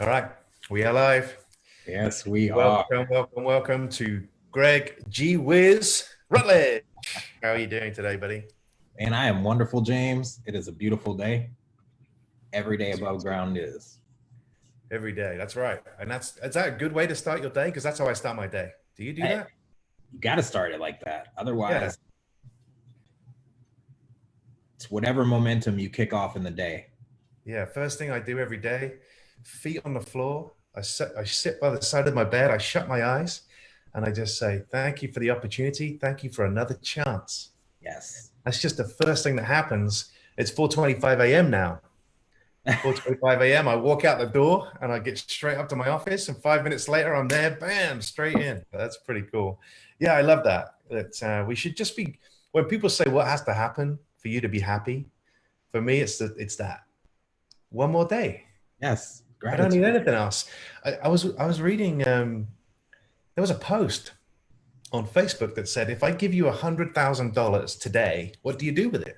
All right, we are live. Yes, we are. Welcome to Greg G-wiz Rutledge. How are you doing today, buddy? And I am wonderful, James. It is a beautiful day. Every day above ground is. Every day, that's right. And is that a good way to start your day? Because that's how I start my day. Do you do that? You got to start it like that. Otherwise, it's whatever momentum you kick off in the day. Yeah, first thing I do every day, feet on the floor. I sit by the side of my bed. I shut my eyes and I just say, thank you for the opportunity. Thank you for another chance. Yes. That's just the first thing that happens. It's 4:25 a.m. now. 4:25 a.m. I walk out the door and I get straight up to my office, and 5 minutes later I'm there, bam, straight in. That's pretty cool. Yeah, I love that. We should just be, when people say what has to happen for you to be happy, for me it's that one more day. Yes, gratitude. I don't need anything else. I was reading, there was a post on Facebook that said, if I give you $100,000 today, what do you do with it?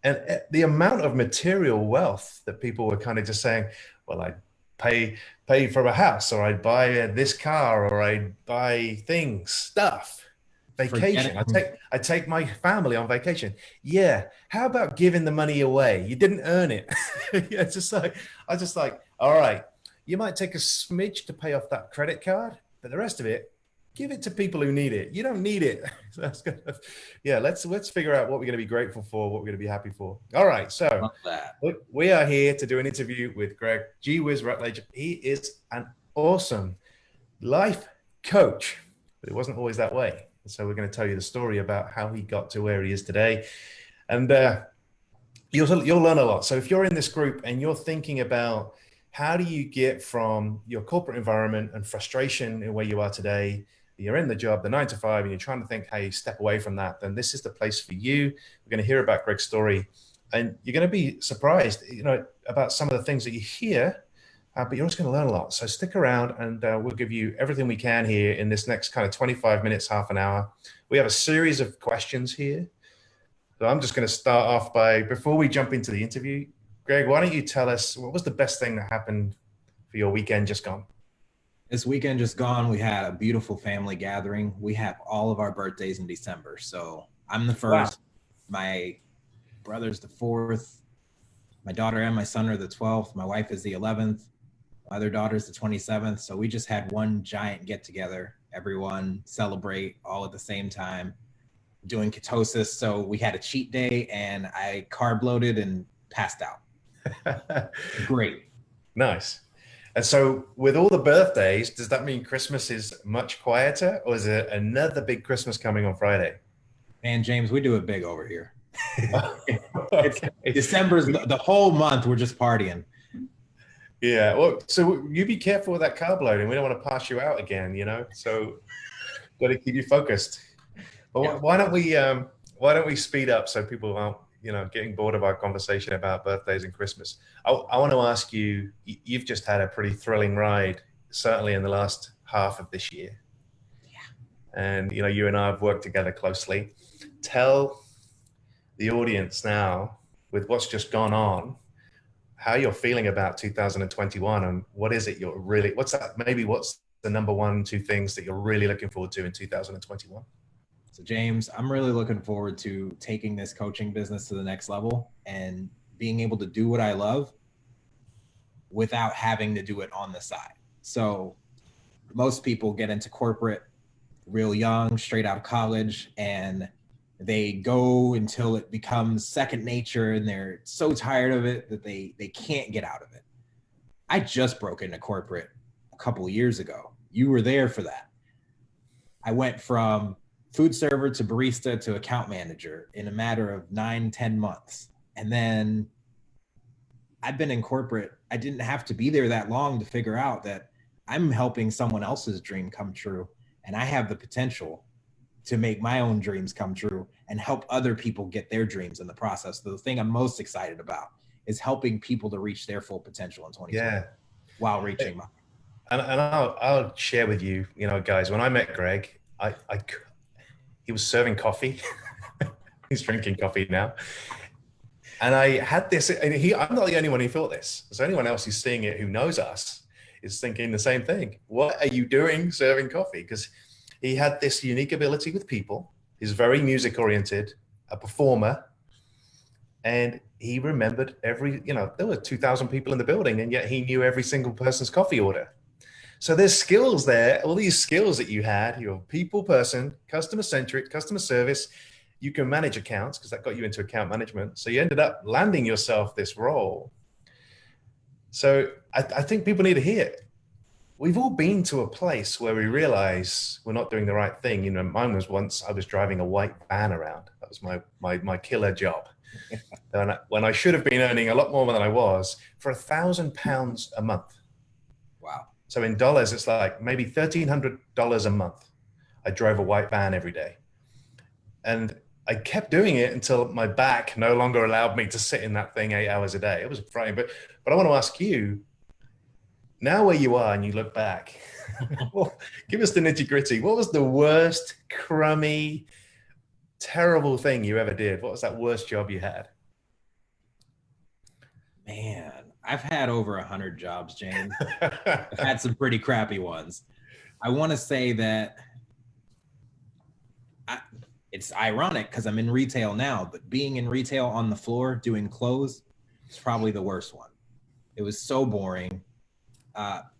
And the amount of material wealth that people were kind of just saying, well, I'd pay for a house, or I'd buy this car, or I'd buy stuff, vacation. I take my family on vacation. Yeah. How about giving the money away? You didn't earn it. Yeah, it's just like, I was just like, all right, you might take a smidge to pay off that credit card, but the rest of it, give it to people who need it. You don't need it. So that's good. Yeah, let's figure out what we're going to be grateful for, what we're going to be happy for. All right, so we are here to do an interview with Greg G-wiz Rutledge. He is an awesome life coach, but it wasn't always that way. So we're going to tell you the story about how he got to where he is today, and you'll learn a lot. So if you're in this group and you're thinking about how do you get from your corporate environment and frustration in where you are today, you're in the job, the 9 to 5, and you're trying to think how you step away from that, then this is the place for you. We're going to hear about Greg's story, and you're going to be surprised, about some of the things that you hear, but you're also going to learn a lot. So stick around, and we'll give you everything we can here in this next kind of 25 minutes, half an hour. We have a series of questions here. So I'm just going to start off before we jump into the interview, Greg, why don't you tell us what was the best thing that happened for your weekend just gone? This weekend just gone, we had a beautiful family gathering. We have all of our birthdays in December. So I'm the first, wow. My brother's the 4th, my daughter and my son are the 12th, my wife is the 11th, my other daughter's the 27th. So we just had one giant get together, everyone celebrate all at the same time, doing ketosis. So we had a cheat day and I carb loaded and passed out. Great. Nice. And so with all the birthdays, does that mean Christmas is much quieter, or is it another big Christmas coming on Friday? Man, James, we do it big over here. December's the whole month. We're just partying. Yeah. Well, so you be careful with that carb loading. We don't want to pass you out again, so got to keep you focused. Well, yeah. Why don't we speed up so people aren't, getting bored of our conversation about birthdays and Christmas. I want to ask you, you've just had a pretty thrilling ride, certainly in the last half of this year. Yeah. And, you and I have worked together closely. Tell the audience now, with what's just gone on, how you're feeling about 2021, and what is it what's the number 1, 2 things that you're really looking forward to in 2021? So James, I'm really looking forward to taking this coaching business to the next level and being able to do what I love without having to do it on the side. So most people get into corporate real young, straight out of college, and they go until it becomes second nature and they're so tired of it that they can't get out of it. I just broke into corporate a couple of years ago. You were there for that. I went from food server to barista to account manager in a matter of 9-10 months. And then I've been in corporate. I didn't have to be there that long to figure out that I'm helping someone else's dream come true. And I have the potential to make my own dreams come true and help other people get their dreams in the process. So the thing I'm most excited about is helping people to reach their full potential in 2020 while reaching mine. And I'll share with you, guys, when I met Greg, he was serving coffee. He's drinking coffee now. And I had this, and I'm not the only one who thought this. There's anyone else who's seeing it who knows us. is thinking the same thing. What are you doing serving coffee? Because he had this unique ability with people. He's very music oriented, a performer. And he remembered there were 2,000 people in the building, and yet he knew every single person's coffee order. So there's skills there, all these skills that you had, you're a people person, customer centric, customer service. You can manage accounts because that got you into account management. So you ended up landing yourself this role. So I think people need to hear it. We've all been to a place where we realize we're not doing the right thing. You know, mine was once I was driving a white van around. That was my killer job. When I should have been earning a lot more than I was, for £1,000 a month. Wow. So in dollars, it's like maybe $1,300 a month. I drove a white van every day. And I kept doing it until my back no longer allowed me to sit in that thing 8 hours a day. It was frightening. But I want to ask you, now where you are and you look back, well, give us the nitty gritty. What was the worst, crummy, terrible thing you ever did? What was that worst job you had? Man, I've had over 100 jobs, James. I've had some pretty crappy ones. I want to say that it's ironic because I'm in retail now, but being in retail on the floor doing clothes is probably the worst one. It was so boring.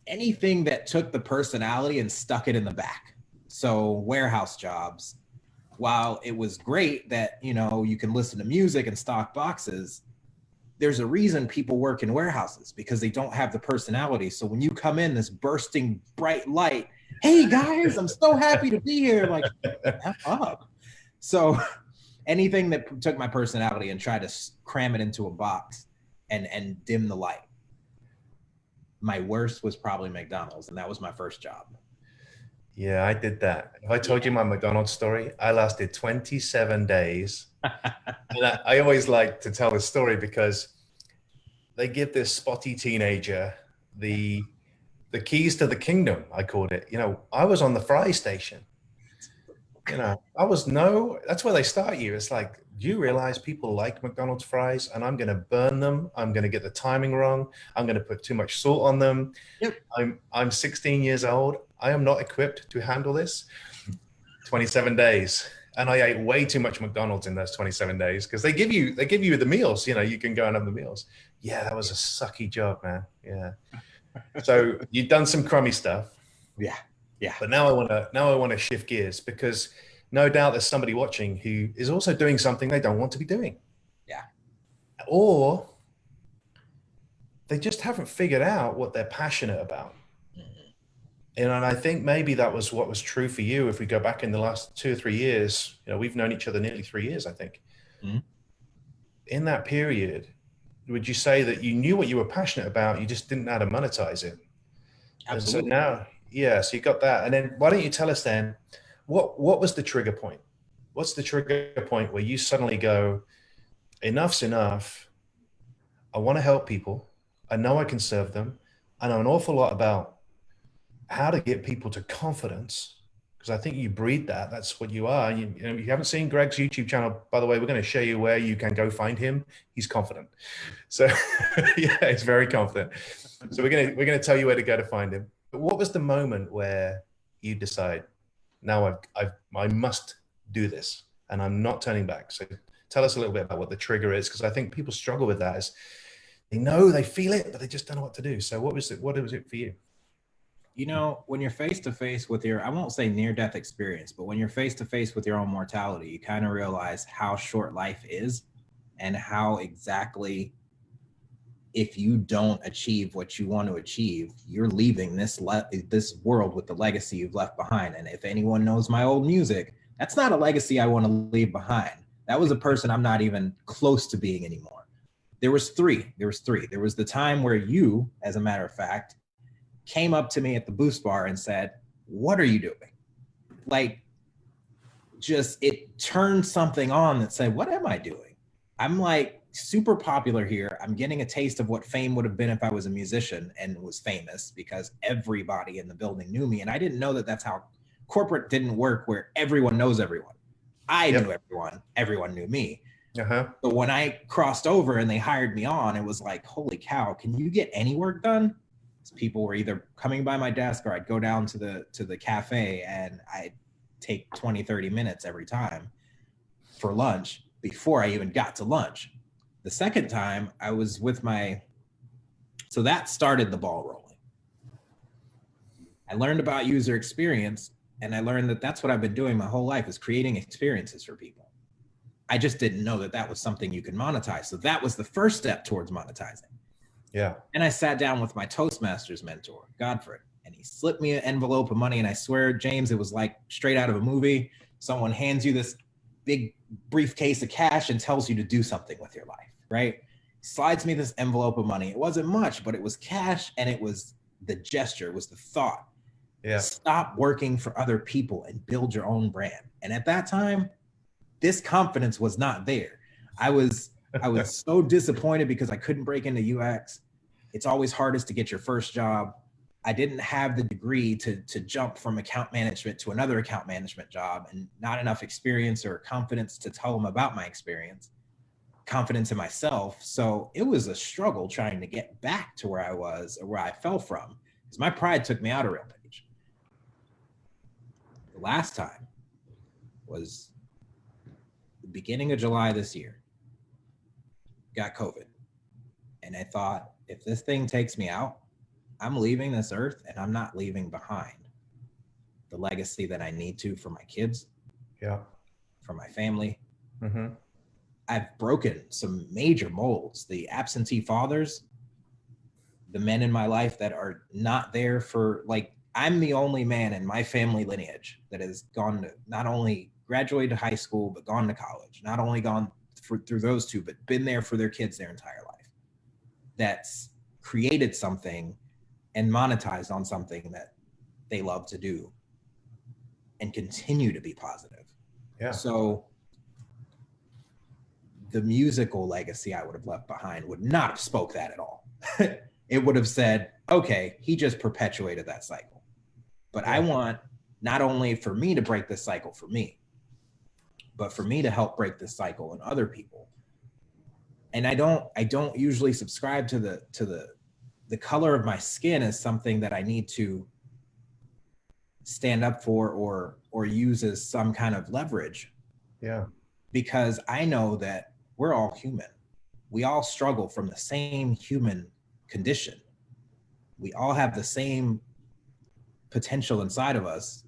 Anything that took the personality and stuck it in the back. So warehouse jobs, while it was great that, you can listen to music and stock boxes, there's a reason people work in warehouses, because they don't have the personality. So when you come in, this bursting bright light, hey guys, I'm so happy to be here. Like, F up. So anything that took my personality and tried to cram it into a box and dim the light. My worst was probably McDonald's, and that was my first job. Yeah, I did that. If I told you my McDonald's story, I lasted 27 days. And I always like to tell this story because they give this spotty teenager the keys to the kingdom, I called it. I was on the fry station. That's where they start you. It's like, do you realize people like McDonald's fries, and I'm going to burn them. I'm going to get the timing wrong. I'm going to put too much salt on them. Yep. I'm 16 years old. I am not equipped to handle this. 27 days. And I ate way too much McDonald's in those 27 days because they give you the meals. You can go and have the meals. Yeah, that was a sucky job, man. Yeah. So you've done some crummy stuff. Yeah. Yeah. But now I want to shift gears, because no doubt there's somebody watching who is also doing something they don't want to be doing. Yeah. Or they just haven't figured out what they're passionate about. And I think maybe that was what was true for you. If we go back in the last 2 or 3 years, we've known each other nearly 3 years, I think. Mm-hmm. In that period, would you say that you knew what you were passionate about, you just didn't know how to monetize it? Absolutely. And so you got that. And then why don't you tell us then, what was the trigger point? What's the trigger point where you suddenly go, enough's enough. I want to help people. I know I can serve them. I know an awful lot about how to get people to confidence, because I think you breed that. That's what you are. You haven't seen Greg's YouTube channel, by the way. We're going to show you where you can go find him. He's confident. So yeah, he's very confident. So we're going to tell you where to go to find him. But what was the moment where you decide, now I must do this and I'm not turning back? So tell us a little bit about what the trigger is, because I think people struggle with that. Is they feel it, but they just don't know what to do. So what was it for you? When you're face to face with I won't say near-death experience, but when you're face to face with your own mortality, you kind of realize how short life is, and how exactly, if you don't achieve what you want to achieve, you're leaving this world with the legacy you've left behind. And if anyone knows my old music, that's not a legacy I want to leave behind. That was a person I'm not even close to being anymore. There was three. There was the time where you, as a matter of fact, came up to me at the Boost Bar and said, "What are you doing?" Like, just, it turned something on that said, what am I doing? I'm like super popular here. I'm getting a taste of what fame would have been if I was a musician and was famous, because everybody in the building knew me. And I didn't know that that's how corporate didn't work, where everyone knows everyone. I knew everyone knew me. Uh-huh. But when I crossed over and they hired me on, it was like, holy cow, can you get any work done? People were either coming by my desk or I'd go down to the cafe and I'd take 20, 30 minutes every time for lunch before I even got to lunch. The second time I was with so that started the ball rolling. I learned about user experience, and I learned that that's what I've been doing my whole life, is creating experiences for people. I just didn't know that that was something you could monetize. So that was the first step towards monetizing. Yeah. And I sat down with my Toastmasters mentor, Godfrey, and he slipped me an envelope of money. And I swear, James, it was like straight out of a movie. Someone hands you this big briefcase of cash and tells you to do something with your life, right? Slides me this envelope of money. It wasn't much, but it was cash, and it was the gesture, it was the thought. Yeah. Stop working for other people and build your own brand. And at that time, this confidence was not there. I was so disappointed because I couldn't break into UX. It's always hardest to get your first job. I didn't have the degree to jump from account management to another account management job, and not enough experience or confidence to tell them about my experience, confidence in myself. So it was a struggle trying to get back to where I was, or where I fell from, because my pride took me out of RailPage. The last time was the beginning of July this year. Got COVID. And I thought, if this thing takes me out, I'm leaving this earth, and I'm not leaving behind the legacy that I need to for my kids, for my family. Mm-hmm. I've broken some major molds. The absentee fathers, the men in my life that are not there for, like, I'm the only man in my family lineage that has gone to, not only graduated high school, but gone to college, not only gone through those two, but been there for their kids their entire life. That's created something and monetized on something that they love to do and continue to be positive. Yeah. So the musical legacy I would have left behind would not have spoke that at all. It would have said, okay, he just perpetuated that cycle. But I want not only for me to break this cycle for me, but for me to help break this cycle in other people. And I don't usually subscribe to the color of my skin as something that I need to stand up for or use as some kind of leverage. Yeah. Because I know that we're all human. We all struggle from the same human condition. We all have the same potential inside of us,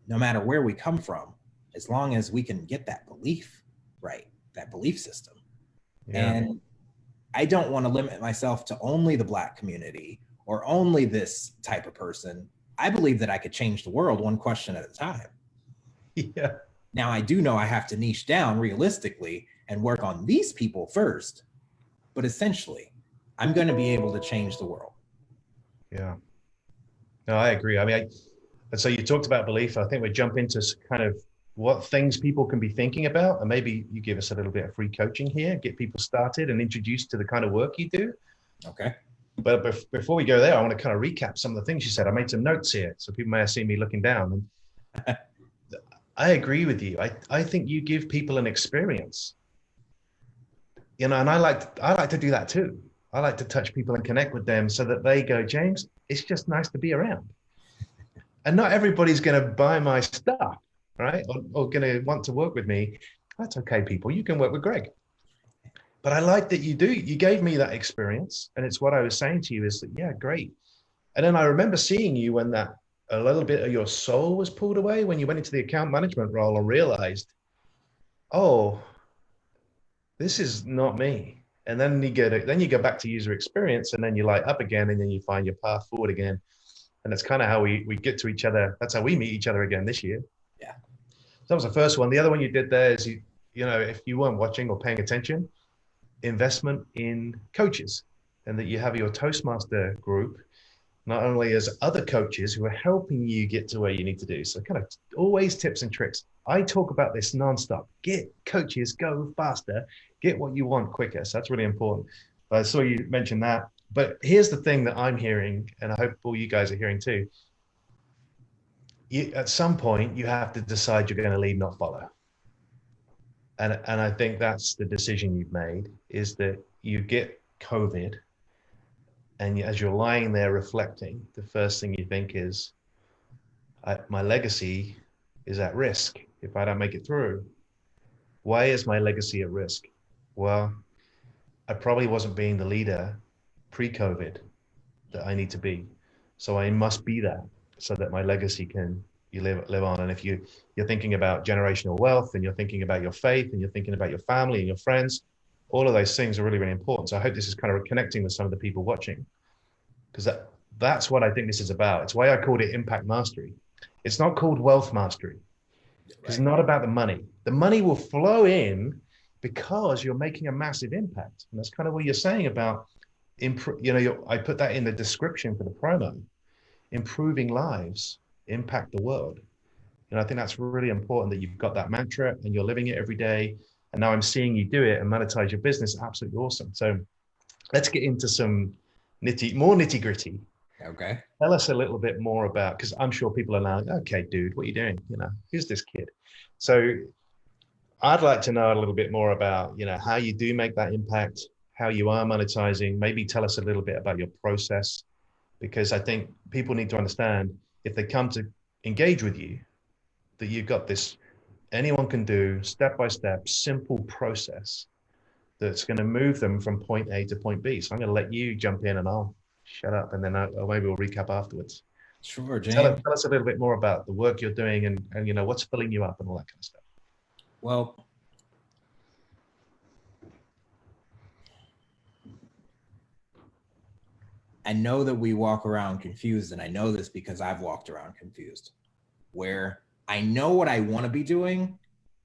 no matter where we come from, as long as we can get that belief right, that belief system. Yeah. And I don't want to limit myself to only the Black community or only this type of person. I believe that I could change the world one question at a time. Yeah. Now, I do know I have to niche down realistically and work on these people first, but essentially, I'm going to be able to change the world. Yeah. No, I agree. I mean, and so you talked about belief. I think we jump into kind of what things people can be thinking about, and maybe you give us a little bit of free coaching here, get people started and introduced to the kind of work you do. Okay. But before we go there, I want to kind of recap some of the things you said. I made some notes here, so people may have seen me looking down. And I agree with you. I think you give people an experience, you know, and I like to do that too. I like to touch people and connect with them so that they go, James, it's just nice to be around. And not everybody's going to buy my stuff, right? Or going to want to work with me. That's okay, people. You can work with Greg. But I like that you do. You gave me that experience. And it's what I was saying to you is that, yeah, great. And then I remember seeing you when that a little bit of your soul was pulled away, when you went into the account management role and realized, oh, this is not me. And then you go back to user experience, and then you light up again, and then you find your path forward again. And that's kind of how we get to each other. That's how we meet each other again this year. Yeah. So that was the first one. The other one you did there is, you know, if you weren't watching or paying attention, investment in coaches, and that you have your Toastmaster group, not only as other coaches who are helping you get to where you need to do. So kind of always tips and tricks. I talk about this nonstop. Get coaches, go faster, get what you want quicker. So that's really important. I saw you mention that. But here's the thing that I'm hearing, and I hope all you guys are hearing too. At some point, you have to decide you're going to lead, not follow. And I think that's the decision you've made, is that you get COVID And as you're lying there reflecting, the first thing you think is, my legacy is at risk if I don't make it through. Why is my legacy at risk? Well, I probably wasn't being the leader pre-COVID that I need to be. So I must be that so that my legacy can you live on. And if you're thinking about generational wealth, and you're thinking about your faith, and you're thinking about your family and your friends, all of those things are really, really important. So I hope this is kind of connecting with some of the people watching, because that's what I think this is about. It's why I called it impact mastery. It's not called wealth mastery. It's not about the money. The money will flow in because you're making a massive impact. And that's kind of what you're saying about, I put that in the description for the promo, improving lives, impact the world. And I think that's really important that you've got that mantra and you're living it every day. And now I'm seeing you do it and monetize your business. Absolutely awesome. So let's get into some more nitty gritty. Okay. Tell us a little bit more about, because I'm sure people are now, okay, dude, what are you doing? Who's this kid? So I'd like to know a little bit more about, how you do make that impact, how you are monetizing. Maybe tell us a little bit about your process, because I think people need to understand, if they come to engage with you, that you've got this anyone can do step-by-step simple process that's going to move them from point A to point B. So I'm going to let you jump in and I'll shut up, and then maybe we'll recap afterwards. Sure, James. Tell us a little bit more about the work you're doing and what's filling you up and all that kind of stuff. Well, I know that we walk around confused, and I know this because I've walked around confused, where I know what I want to be doing,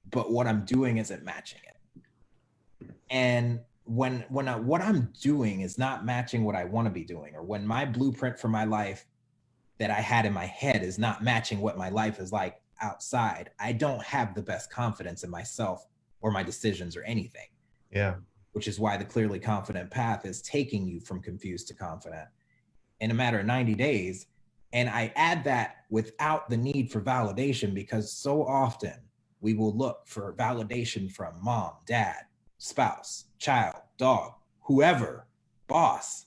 but what I'm doing isn't matching it. And when what I'm doing is not matching what I want to be doing, or when my blueprint for my life that I had in my head is not matching what my life is like outside, I don't have the best confidence in myself or my decisions or anything. Yeah. Which is why the Clearly Confident path is taking you from confused to confident in a matter of 90 days. And I add that without the need for validation, because so often we will look for validation from mom, dad, spouse, child, dog, whoever, boss,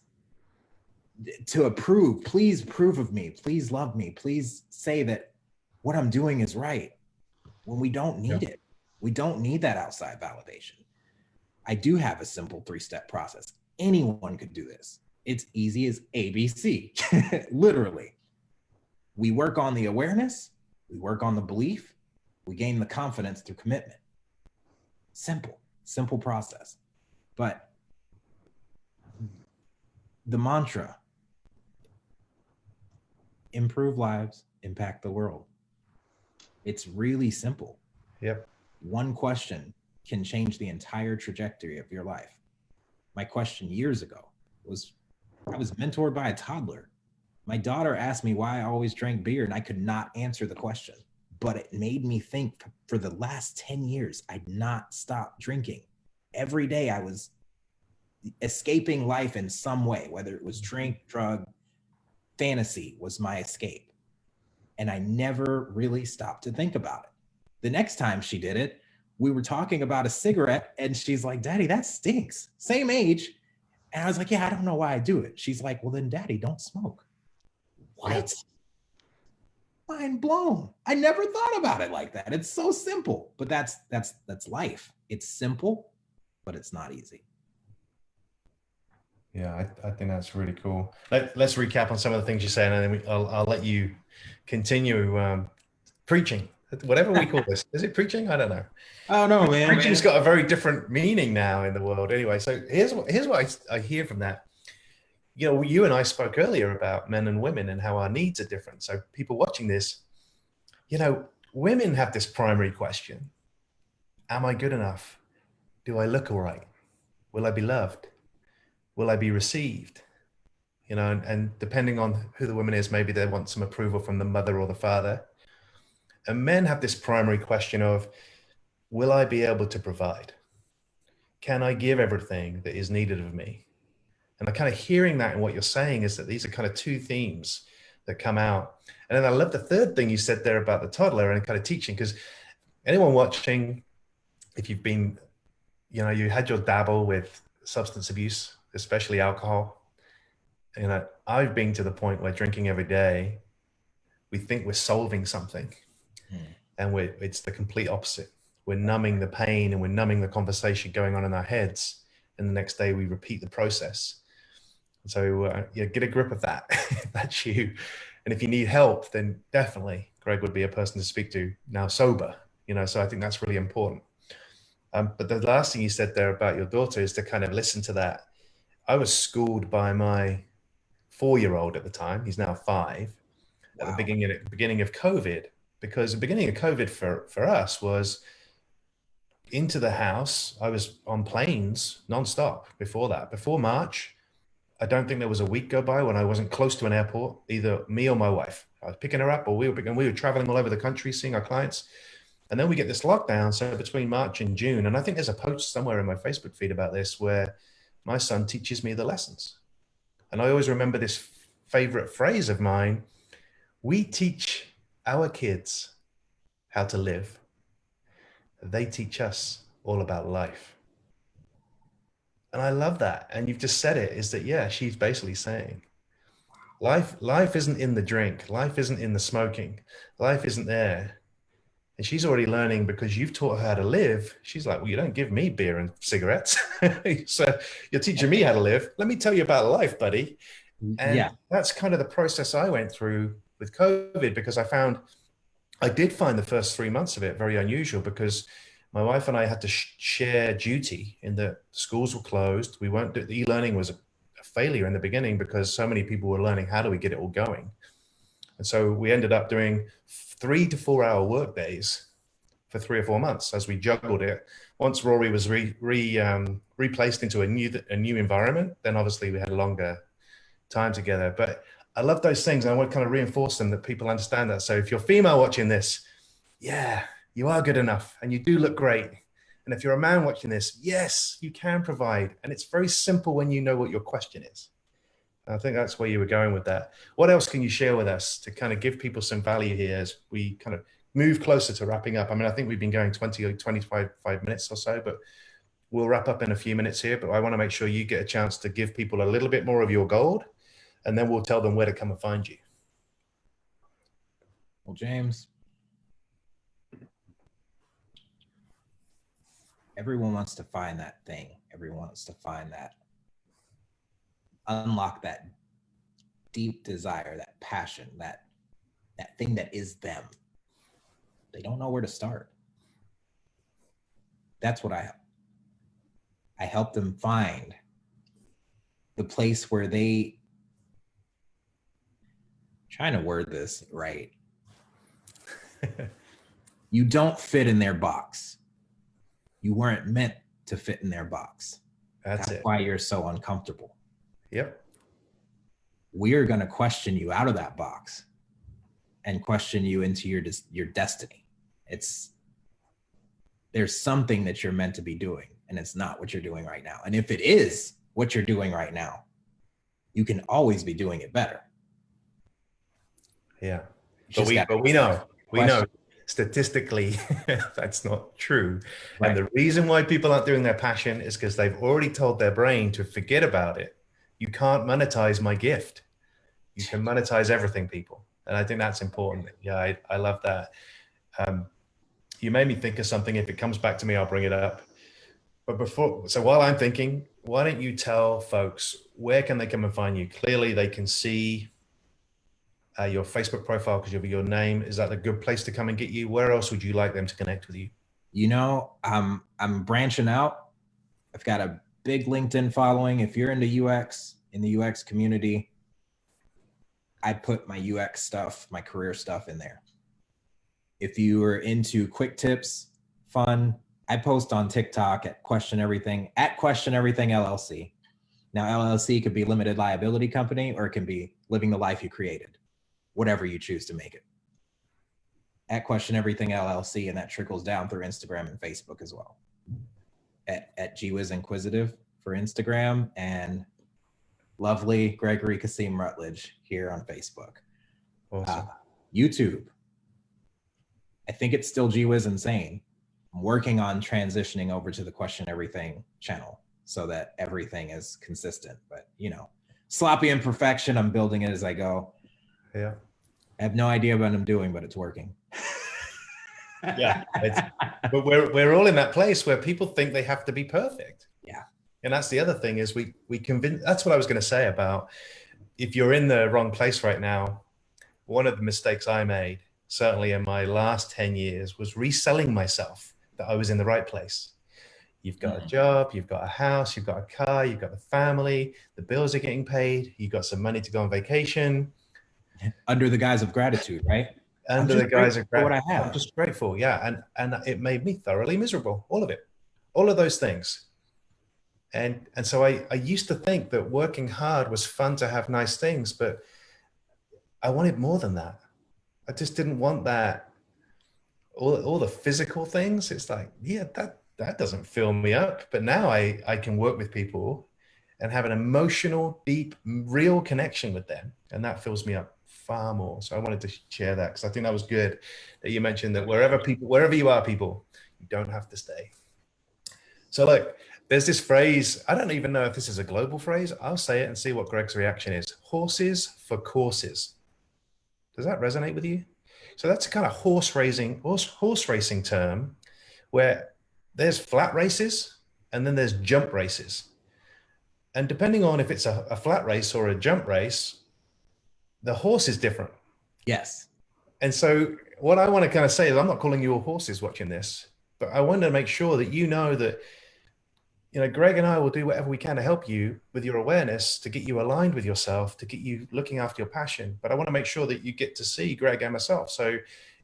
to approve. Please approve of me. Please love me. Please say that what I'm doing is right, when we don't need it. We don't need that outside validation. I do have a simple 3-step process. Anyone could do this. It's easy as ABC, literally. We work on the awareness, we work on the belief, we gain the confidence through commitment. Simple process. But the mantra, improve lives, impact the world. It's really simple. Yep. One question can change the entire trajectory of your life. My question years ago was, I was mentored by a toddler. My daughter asked me why I always drank beer, and I could not answer the question, but it made me think. For the last 10 years, I'd not stopped drinking. Every day I was escaping life in some way, whether it was drink, drug, fantasy was my escape. And I never really stopped to think about it. The next time she did it, we were talking about a cigarette, and she's like, Daddy, that stinks. Same age. And I was like, yeah, I don't know why I do it. She's like, well, then Daddy, don't smoke. What? Mind blown. I never thought about it like that. It's so simple, but that's life. It's simple, but it's not easy. Yeah, I think that's really cool. Let's recap on some of the things you're saying, and then I'll let you continue preaching. Whatever we call this. Is it preaching? I don't know. Oh no, man. Preaching's got a very different meaning now in the world. Anyway, so here's what I hear from that. You and I spoke earlier about men and women and how our needs are different. So people watching this, women have this primary question: am I good enough? Do I look all right? Will I be loved? Will I be received? And depending on who the woman is, maybe they want some approval from the mother or the father. And men have this primary question of, will I be able to provide? Can I give everything that is needed of me? And I'm kind of hearing that in what you're saying is that these are kind of two themes that come out. And then I love the third thing you said there about the toddler and kind of teaching, because anyone watching, if you've been, you had your dabble with substance abuse, especially alcohol, I've been to the point where drinking every day, we think we're solving something, and it's the complete opposite. We're numbing the pain and we're numbing the conversation going on in our heads, and the next day we repeat the process. So yeah, get a grip of that. If that's you. And if you need help, then definitely Greg would be a person to speak to now sober, so I think that's really important. But the last thing you said there about your daughter is to kind of listen to that. I was schooled by my 4-year-old at the time. He's now 5. At the beginning of COVID, because the beginning of COVID for us was into the house. I was on planes nonstop before that. Before March, I don't think there was a week go by when I wasn't close to an airport, either me or my wife. I was picking her up, or we were traveling all over the country, seeing our clients. And then we get this lockdown. So between March and June, and I think there's a post somewhere in my Facebook feed about this, where my son teaches me the lessons. And I always remember this favorite phrase of mine: we teach our kids how to live. They teach us all about life. And I love that. And you've just said it, is that, yeah, she's basically saying life isn't in the drink. Life isn't in the smoking. Life isn't there. And she's already learning because you've taught her how to live. She's like, well, you don't give me beer and cigarettes. So you're teaching me how to live. Let me tell you about life, buddy. And that's kind of the process I went through with COVID, because I did find the first 3 months of it very unusual, because my wife and I had to share duty in that schools were closed. We weren't, the e-learning was a failure in the beginning because so many people were learning, how do we get it all going? And so we ended up doing 3 to 4 hour work days for 3 or 4 months as we juggled it. Once Rory was replaced into a new environment, then obviously we had a longer time together. But I love those things, and I want to kind of reinforce them, that people understand that. So if you're female watching this, yeah, you are good enough and you do look great. And if you're a man watching this, yes, you can provide. And it's very simple when you know what your question is. I think that's where you were going with that. What else can you share with us to kind of give people some value here as we kind of move closer to wrapping up? I mean, I think we've been going 20 or 25 minutes or so, but we'll wrap up in a few minutes here. But I want to make sure you get a chance to give people a little bit more of your gold, and then we'll tell them where to come and find you. Well, James, everyone wants to find that thing. Everyone wants to find that, unlock that deep desire, that passion, that thing that is them. They don't know where to start. That's what I help. I help them find the place where trying to word this right. You don't fit in their box. You weren't meant to fit in their box. That's why you're so uncomfortable. Yep. We're going to question you out of that box and question you into your destiny. There's something that you're meant to be doing, and it's not what you're doing right now. And if it is what you're doing right now, you can always be doing it better. Yeah. But we know statistically that's not true. Right. And the reason why people aren't doing their passion is because they've already told their brain to forget about it. You can't monetize my gift. You can monetize everything, people. And I think that's important. Yeah, I love that. You made me think of something. If it comes back to me, I'll bring it up. But so while I'm thinking, why don't you tell folks, where can they come and find you? Clearly they can see your Facebook profile because your name. Is that a good place to come and get you? Where else would you like them to connect with you? I'm branching out. I've got a big LinkedIn following. If you're into UX, in the UX community, I put my UX stuff, my career stuff in there. If you are into quick tips, fun, I post on TikTok at Question Everything LLC. Now, LLC could be limited liability company, or it can be living the life you created, whatever you choose to make it. At Question Everything LLC, and that trickles down through Instagram and Facebook as well. At G-wiz Inquisitive for Instagram, and lovely Gregory Caseem Rutledge here on Facebook. Awesome. YouTube, I think it's still G-wiz Insane. I'm working on transitioning over to the Question Everything channel so that everything is consistent. But sloppy imperfection. I'm building it as I go. Yeah. I have no idea what I'm doing, but it's working. Yeah. But we're all in that place where people think they have to be perfect. Yeah. And that's the other thing is we convince, that's what I was going to say about if you're in the wrong place right now. One of the mistakes I made, certainly in my last 10 years, was reselling myself that I was in the right place. You've got a job, you've got a house, you've got a car, you've got a family, the bills are getting paid, you've got some money to go on vacation. Under the guise of gratitude, right? Under the guise of what I have. I'm just grateful. Yeah. And it made me thoroughly miserable. All of it. All of those things. And so I used to think that working hard was fun to have nice things, but I wanted more than that. I just didn't want that. All the physical things. It's like, yeah, that doesn't fill me up. But now I can work with people and have an emotional, deep, real connection with them. And that fills me up far more. So I wanted to share that because I think that was good that you mentioned that wherever you are, people, you don't have to stay. So look, there's this phrase, I don't even know if this is a global phrase. I'll say it and see what Greg's reaction is. Horses for courses. Does that resonate with you? So that's a kind of horse racing term where there's flat races and then there's jump races. And depending on if it's a flat race or a jump race, the horse is different. Yes. And so what I want to kind of say is I'm not calling you all horses watching this, but I want to make sure that you know that, you know, Greg and I will do whatever we can to help you with your awareness, to get you aligned with yourself, to get you looking after your passion. But I want to make sure that you get to see Greg and myself. So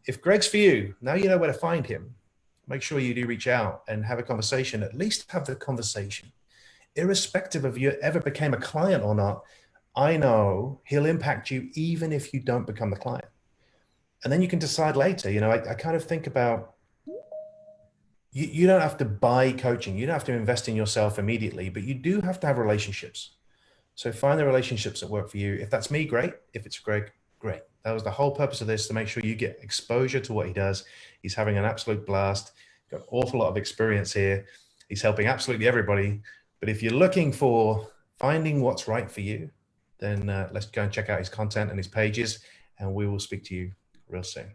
if Greg's for you, now you know where to find him. Make sure you do reach out and have a conversation, at least have the conversation. Irrespective of you ever became a client or not, I know he'll impact you even if you don't become the client. And then you can decide later. You know, I kind of think about, you don't have to buy coaching. You don't have to invest in yourself immediately, but you do have to have relationships. So find the relationships that work for you. If that's me, great. If it's Greg, great. That was the whole purpose of this, to make sure you get exposure to what he does. He's having an absolute blast. Got an awful lot of experience here. He's helping absolutely everybody. But if you're looking for finding what's right for you, then let's go and check out his content and his pages, and we will speak to you real soon.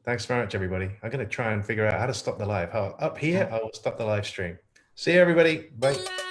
Thanks very much, everybody. I'm going to try and figure out how to stop the live. Up here, I will stop the live stream. See you, everybody. Bye.